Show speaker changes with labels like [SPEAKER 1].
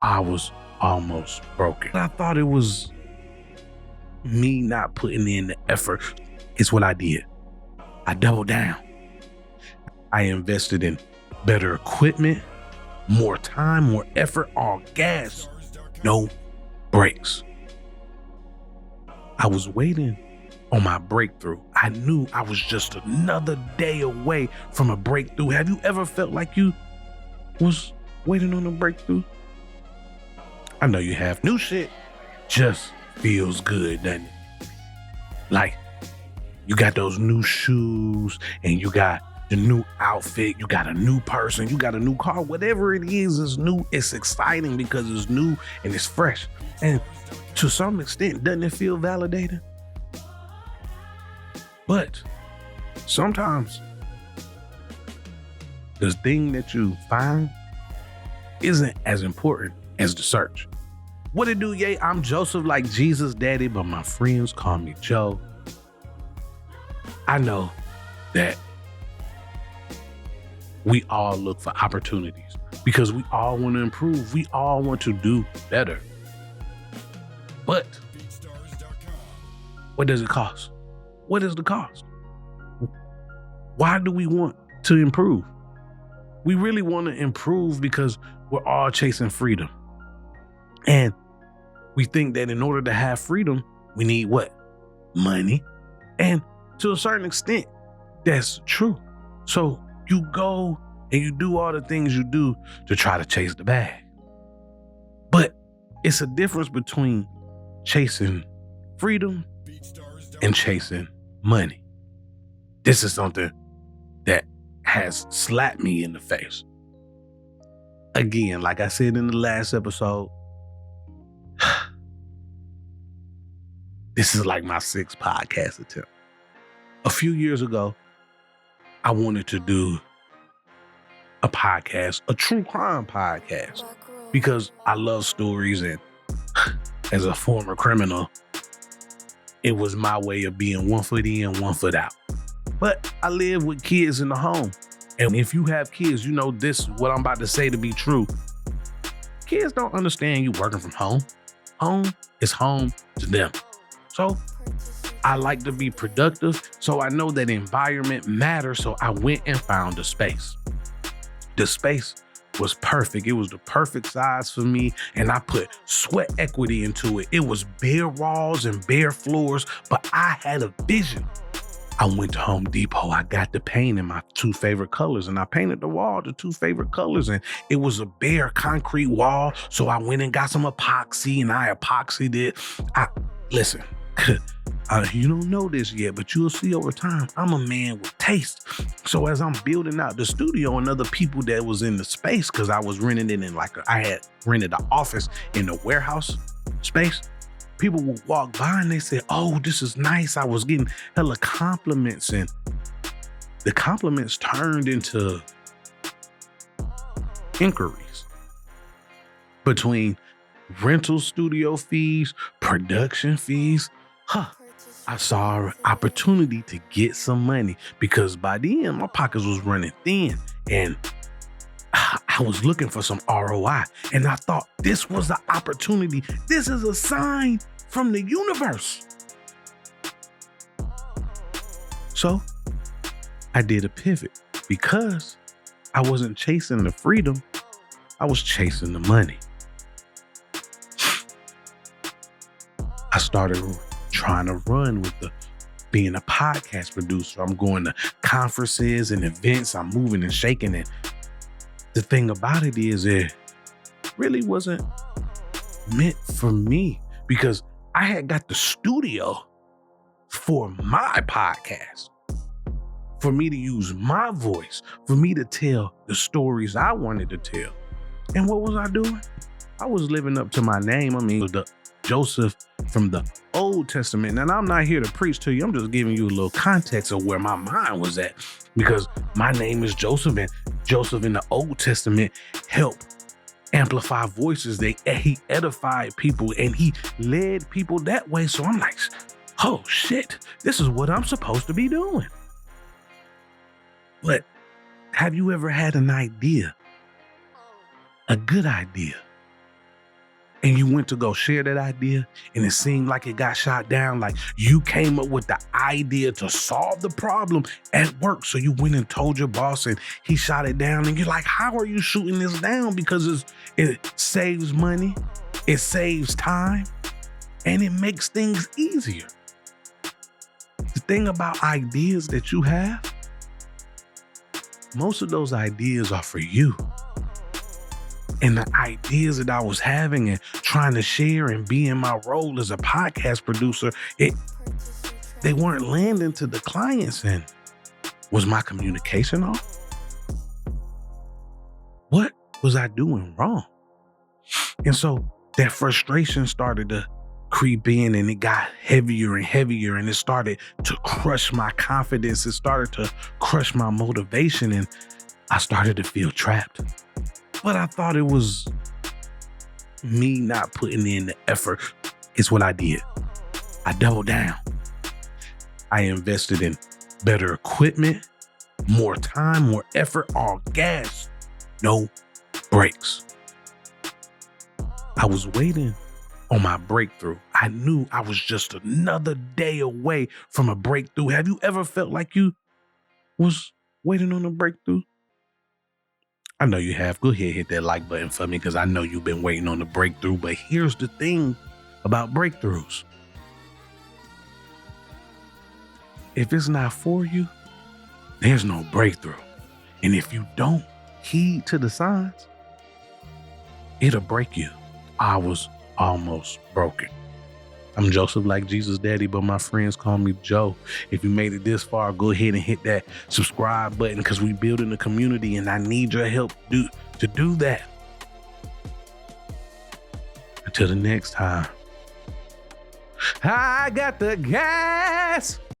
[SPEAKER 1] I was almost broken. I thought it was me not putting in the effort. It's what I did. I doubled down. I invested in better equipment, more time, more effort, all gas, no brakes. I was waiting on my breakthrough. I knew I was just another day away from a breakthrough. Have you ever felt like you was waiting on a breakthrough? I know you have. New shit just feels good, doesn't it? Like you got those new shoes and you got the new outfit, you got a new person, you got a new car, whatever it is new. It's exciting because it's new and it's fresh. And to some extent, doesn't it feel validating? But sometimes the thing that you find isn't as important as the search. What it do, yay? I'm Joseph, like Jesus daddy, but my friends call me Joe. I know that we all look for opportunities because we all want to improve. We all want to do better. But what does it cost? What is the cost? Why do we want to improve? We really want to improve because we're all chasing freedom. And we think that in order to have freedom, we need what? Money. And to a certain extent, that's true. So you go and you do all the things you do to try to chase the bag. But it's a difference between chasing freedom and chasing money. This is something that has slapped me in the face. Again, like I said in the last episode, this is like my 6th podcast attempt. A few years ago, I wanted to do a podcast, a true crime podcast, because I love stories, and as a former criminal, it was my way of being one foot in, one foot out. But I live with kids in the home. And if you have kids, you know this, what I'm about to say to be true. Kids don't understand you working from home. Home is home to them. So I like to be productive. So I know that environment matters. So I went and found a space. The space was perfect. It was the perfect size for me. And I put sweat equity into it. It was bare walls and bare floors, but I had a vision. I went to Home Depot. I got the paint in my 2 favorite colors, and I painted the wall the 2 favorite colors, and it was a bare concrete wall. So I went and got some epoxy, and I epoxied it. Listen, you don't know this yet, but you'll see over time, I'm a man with taste. So as I'm building out the studio and other people that was in the space, because I was renting it in I had rented an office in the warehouse space. People would walk by and they said, "Oh, this is nice." I was getting hella compliments, and the compliments turned into inquiries between rental studio fees, production fees. I saw an opportunity to get some money because by then my pockets was running thin, and I was looking for some ROI, and I thought this was the opportunity. This is a sign from the universe. So I did a pivot because I wasn't chasing the freedom. I was chasing the money. I started trying to run with being a podcast producer. I'm going to conferences and events. I'm moving and shaking it. The thing about it is it really wasn't meant for me because I had got the studio for my podcast, for me to use my voice, for me to tell the stories I wanted to tell. And what was I doing? I was living up to my name. The Joseph from the Old Testament. And I'm not here to preach to you. I'm just giving you a little context of where my mind was at, because my name is Joseph, and Joseph in the Old Testament helped amplify voices. He edified people and he led people that way. So I'm like, oh shit, this is what I'm supposed to be doing. But have you ever had an idea, a good idea, went to go share that idea and it seemed like it got shot down, like you came up with the idea to solve the problem at work. So you went and told your boss and he shot it down, and you're like, how are you shooting this down? Because it saves money, it saves time, and it makes things easier. The thing about ideas that you have, most of those ideas are for you. And the ideas that I was having and trying to share and be in my role as a podcast producer, they weren't landing to the clients. And was my communication off? What was I doing wrong? And so that frustration started to creep in, and it got heavier and heavier, and it started to crush my confidence. It started to crush my motivation, and I started to feel trapped. But I thought it was me not putting in the effort. It's what I did. I doubled down. I invested in better equipment, more time, more effort, all gas, no brakes. I was waiting on my breakthrough. I knew I was just another day away from a breakthrough. Have you ever felt like you was waiting on a breakthrough? I know you have. Go ahead, hit that like button for me, because I know you've been waiting on the breakthrough. But here's the thing about breakthroughs. If it's not for you, there's no breakthrough. And if you don't heed to the signs, it'll break you. I was almost broken. I'm Joseph, like Jesus Daddy, but my friends call me Joe. If you made it this far, go ahead and hit that subscribe button, because we building a community and I need your help to do that. Until the next time, I got the gas.